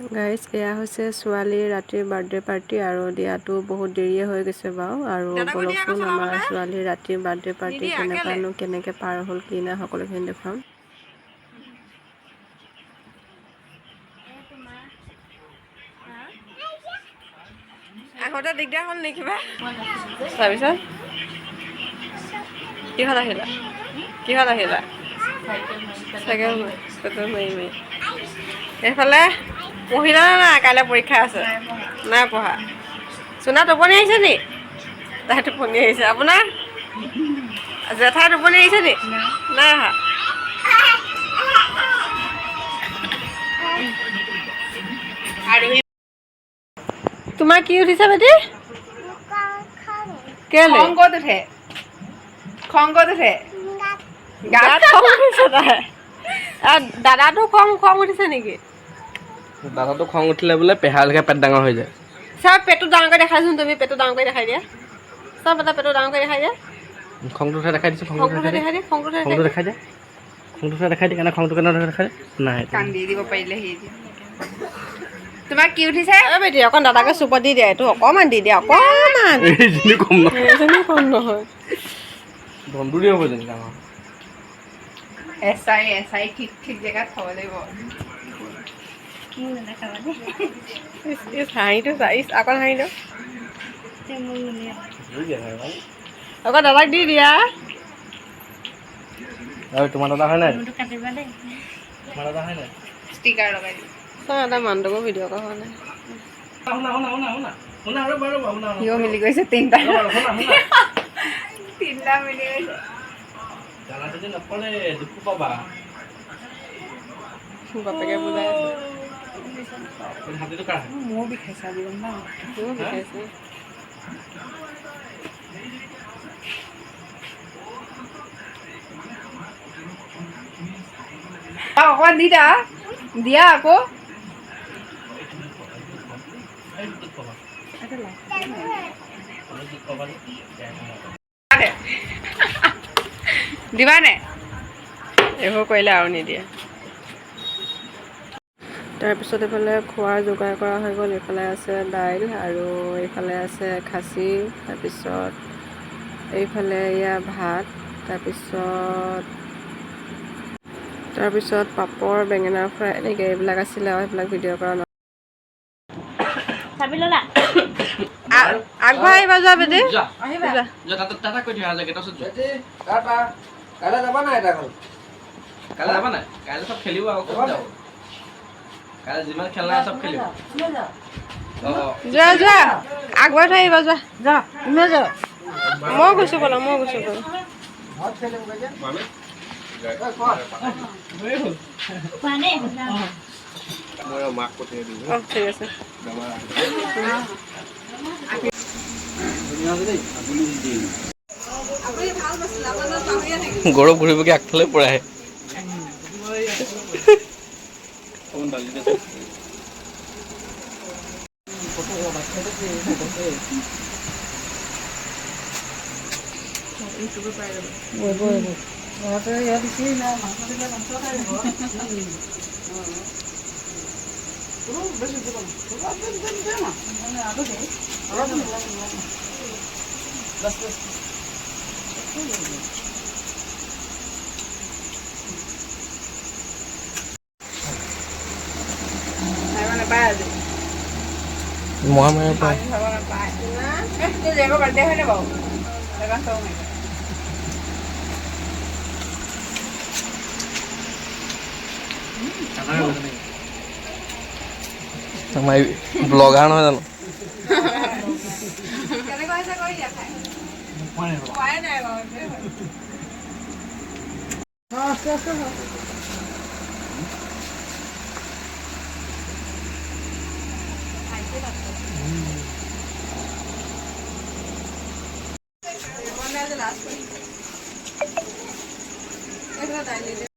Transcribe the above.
Guys এয়া হৈছে ছোৱালীৰ ৰাতিৰ বাৰ্থডে পাৰ্টি আৰু দিয়াটো বহুত দেৰিয়ে হৈ গৈছে বাৰু আৰু বলকচোন আমাৰ ছোৱালীৰ ৰাতিৰ বাৰ্থডে পাৰ্টি কেনেকৈ পাৰ হ'ল কি নাই সকলোখিনি দেখুৱাম। আগতে দিগদাৰ হ'ল নেকি কিবা তাৰপিছত কিহত আহিলা চাইকেল মাৰি এইফালে পঢ়িলা নে নাই? কাইলৈ পৰীক্ষা আছে। নাই পঢ়া। চুনা টোপনি আহিছে নি? তাই টোপনি আহিছে। আপোনাৰ জেঠাই টোপনি আহিছে নি? নাই অহা। তোমাৰ কি উঠিছে বেটি? খং ক'ত উঠে? গাত খং উঠিছে তাই। দাদাটো খং উঠিছে নেকি? দাদাটো খং উঠিলে বোলে পেহালৈকে পেট ডাঙৰ হৈ যায়। চব পেটটো ডাঙৰকৈ দেখাইছোন তুমি। পেটটো ডাঙৰকৈ দেখাই দিয়া। চব এটা পেটটো ডাঙৰকৈ দেখাই দিয়া। খংটো উঠা দেখাই দিছোঁ। খংটো দেখাই দিয়া। খংটো দেখাই দিয়া। খংটো কেনে দেখাই নাই। কান্দি দিব পাৰিলে সি তোমাক কি উঠিছে? বেটি অকণ দাদাকে চুপত দি দিয়া। এইটো অকণমান দি দিয়া। অকণমান এইজনী কম কম নহয়। দন্দুৰি হ'ব যেন ডাঙৰ। এচাই ঠিক জেগাত থ'ব লাগিব। হাঁহিটো অকণ হাঁহি দিয়ক। অকণ দাদাক দি দিয়া। তোমাৰ দাদা হয় নাই? তোমাৰ দাদা হয় নাই? ষ্টিকাৰ লগাই দিম। চোৱা এটা মানুহটোকো ভিডিঅ' কৰা হোৱা নাই। সিও মিলি গৈছে তিনিটা মিলি গৈছে। বাপেকে বুজাই আছে। মোৰ বিষাইছে আজি গম পাওঁ। মোৰো বিষাইছে। অকণমান দিয়া আকৌ। দিবানে? এইবোৰ কৰিলে আৰু নিদিয়ে। তাৰপিছত এইফালে খোৱাৰ যোগাৰ কৰা হৈ গ'ল। এইফালে আছে দাইল আৰু এইফালে আছে খাচী। তাৰপিছত এইফালে এয়া ভাত। তাৰপিছত পাপৰ, বেঙেনা ফ্ৰাই এনেকৈ এইবিলাক আছিলে আৰু সেইবিলাক ভিডিঅ' কৰা নাই। আগবঢ়াই আহিবা যোৱা বেটি। কাইলৈ যাবা নাই? কাইলৈ যাবা নাই? কাইলৈ চব খেলিব আকৌ। কাইলৈ যিমান খেলা চব খেলিব। যোৱা আগবঢ়াই থৈ আহিবা যোৱা। মই গৈছোঁ ক'লা মই গৈছোঁ ক'লা। মাক পঠিয়াই দিম। ঠিক আছে। গৌৰৱ ঘূৰিবগে আগফালে পৰাহে। মই পাই বাৰ্থডে হয় নে বাৰু? আমাৰ ব্লগাৰ নহয় জানো?